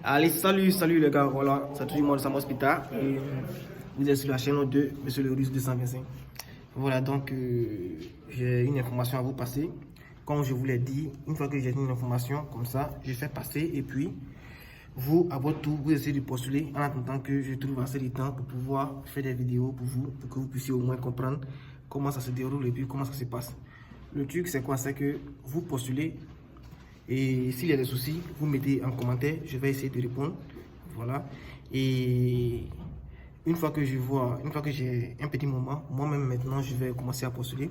Allez, salut les gars, voilà, c'est toujours moi de Sam Hospital et vous êtes sur la chaîne 2, Monsieur le Russe 225. Voilà, donc j'ai une information à vous passer. Comme je vous l'ai dit, une fois que j'ai une information comme ça, je fais passer et puis vous, à votre tour, vous essayez de postuler en attendant que je trouve assez de temps pour pouvoir faire des vidéos pour vous, pour que vous puissiez au moins comprendre comment ça se déroule et puis comment ça se passe. Le truc, c'est quoi? C'est que vous postulez. Et s'il y a des soucis, vous mettez en commentaire, je vais essayer de répondre. Voilà. Et une fois que j'ai un petit moment, moi-même maintenant, je vais commencer à postuler.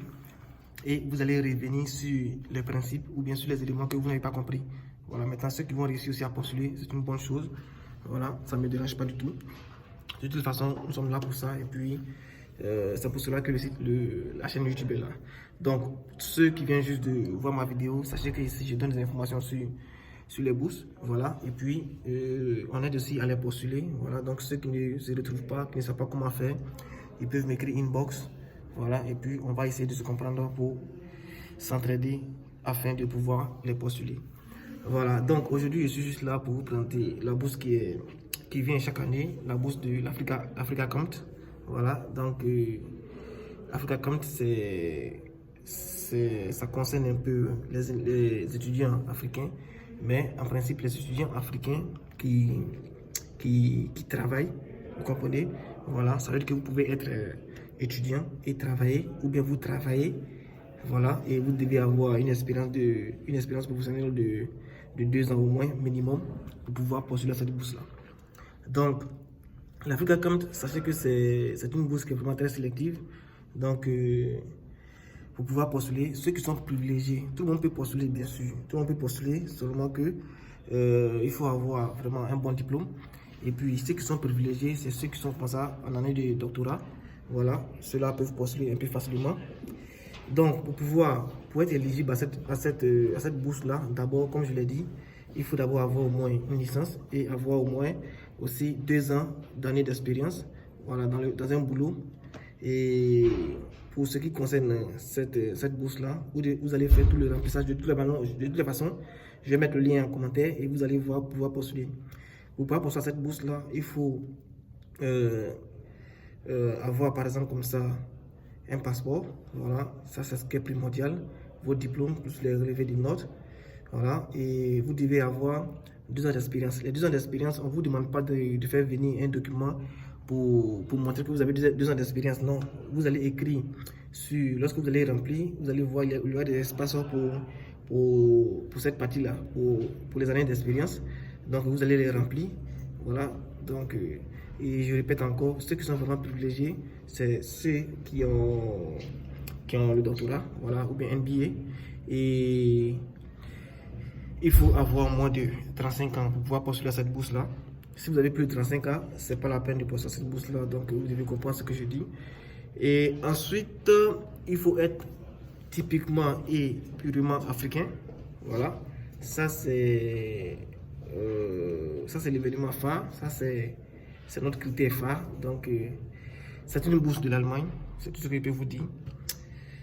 Et vous allez revenir sur les principes ou bien sur les éléments que vous n'avez pas compris. Voilà, maintenant, ceux qui vont réussir aussi à postuler, c'est une bonne chose. Voilà, ça ne me dérange pas du tout. De toute façon, nous sommes là pour ça. Et puis, c'est pour cela que la chaîne YouTube est là. Donc, ceux qui viennent juste de voir ma vidéo, sachez que ici, je donne des informations sur les bourses. Voilà. Et puis, on aide aussi à les postuler. Voilà. Donc, ceux qui ne se retrouvent pas, qui ne savent pas comment faire, ils peuvent m'écrire inbox. Voilà. Et puis, on va essayer de se comprendre pour s'entraider afin de pouvoir les postuler. Voilà. Donc, aujourd'hui, je suis juste là pour vous présenter la bourse qui vient chaque année, la bourse de l'Africa Compte. Voilà, donc Africa Compte, ça concerne un peu les étudiants africains, mais en principe les étudiants africains qui travaillent, vous comprenez? Voilà, ça veut dire que vous pouvez être étudiant et travailler, ou bien vous travaillez, voilà, et vous devez avoir une expérience professionnelle de 2 ans au moins minimum pour pouvoir postuler à cette bourse-là. Donc, l'Africa Compte, sachez que c'est une bourse qui est vraiment très sélective. Donc, pour pouvoir postuler, ceux qui sont privilégiés, tout le monde peut postuler, bien sûr. Tout le monde peut postuler, seulement que il faut avoir vraiment un bon diplôme. Et puis, ceux qui sont privilégiés, c'est ceux qui sont comme ça en année de doctorat. Voilà, ceux-là peuvent postuler un peu facilement. Donc, pour être éligible à cette bourse-là, d'abord, comme je l'ai dit, il faut d'abord avoir au moins une licence et avoir au moins aussi 2 ans d'années d'expérience, voilà, dans un boulot. Et pour ce qui concerne cette bourse-là, vous allez faire tout le remplissage de toutes les façons. Je vais mettre le lien en commentaire et vous allez pouvoir postuler. Pour pouvoir postuler à cette bourse-là, il faut avoir par exemple comme ça un passeport. Voilà, ça c'est ce qui est primordial. Vos diplômes plus les relevés des notes. Voilà, et vous devez avoir 2 ans d'expérience. Les 2 ans d'expérience, on ne vous demande pas de faire venir un document pour montrer que vous avez 2 ans d'expérience. Non, vous allez écrire lorsque vous allez remplir, vous allez voir, il y aura des espaces pour cette partie-là, pour les années d'expérience. Donc, vous allez les remplir. Voilà, donc, et je répète encore, ceux qui sont vraiment privilégiés, c'est ceux qui ont le doctorat, voilà, ou bien un MBA. Et il faut avoir moins de 35 ans pour pouvoir postuler à cette bourse-là. Si vous avez plus de 35 ans, ce n'est pas la peine de postuler à cette bourse-là. Donc, vous devez comprendre ce que je dis. Et ensuite, il faut être typiquement et purement africain. Voilà. Ça, c'est l'événement phare. Ça, c'est notre critère phare. Donc, c'est une bourse de l'Allemagne. C'est tout ce que je peux vous dire.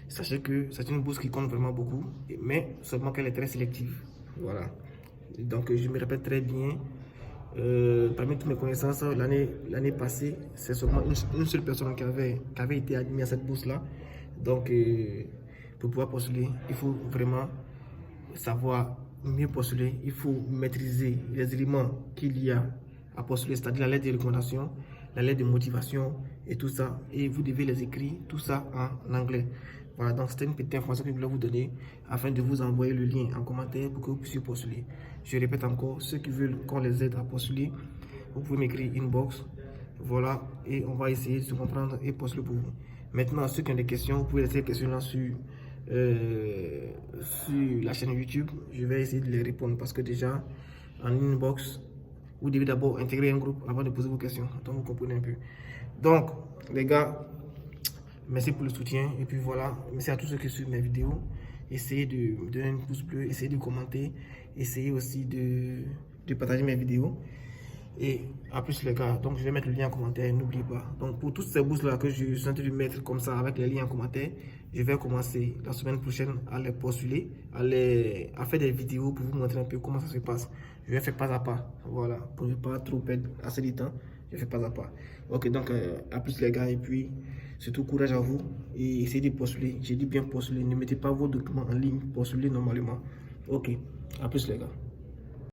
Sachez que c'est une bourse qui compte vraiment beaucoup, mais seulement qu'elle est très sélective. Voilà. Donc, je me répète très bien. Parmi toutes mes connaissances, l'année passée, c'est seulement une seule personne qui avait été admise à cette bourse-là. Donc, pour pouvoir postuler, il faut vraiment savoir mieux postuler. Il faut maîtriser les éléments qu'il y a à postuler, c'est-à-dire la lettre de recommandation, la lettre de motivation et tout ça. Et vous devez les écrire, tout ça en anglais. Voilà, donc c'était une petite information que je voulais vous donner afin de vous envoyer le lien en commentaire pour que vous puissiez postuler. Je répète encore, ceux qui veulent qu'on les aide à postuler, vous pouvez m'écrire inbox. Voilà, et on va essayer de se comprendre et postuler pour vous. Maintenant, ceux qui ont des questions, vous pouvez laisser les questions là sur la chaîne YouTube. Je vais essayer de les répondre parce que déjà, en inbox, vous devez d'abord intégrer un groupe avant de poser vos questions. Donc, vous comprenez un peu. Donc, les gars, merci pour le soutien. Et puis voilà, merci à tous ceux qui suivent mes vidéos. Essayez de donner un pouce bleu, essayez de commenter, essayez aussi de partager mes vidéos. Et à plus les gars, donc je vais mettre le lien en commentaire, n'oubliez pas. Donc pour toutes ces bourses là que je suis en train de mettre comme ça avec les liens en commentaire, je vais commencer la semaine prochaine à les postuler, à faire des vidéos pour vous montrer un peu comment ça se passe. Je vais faire pas à pas, voilà, pour ne pas trop perdre assez de temps, je fais pas à pas. Ok, donc à plus les gars, et puis surtout courage à vous et essayez de postuler. J'ai dit bien postuler, ne mettez pas vos documents en ligne, postulez normalement. Ok, à plus les gars.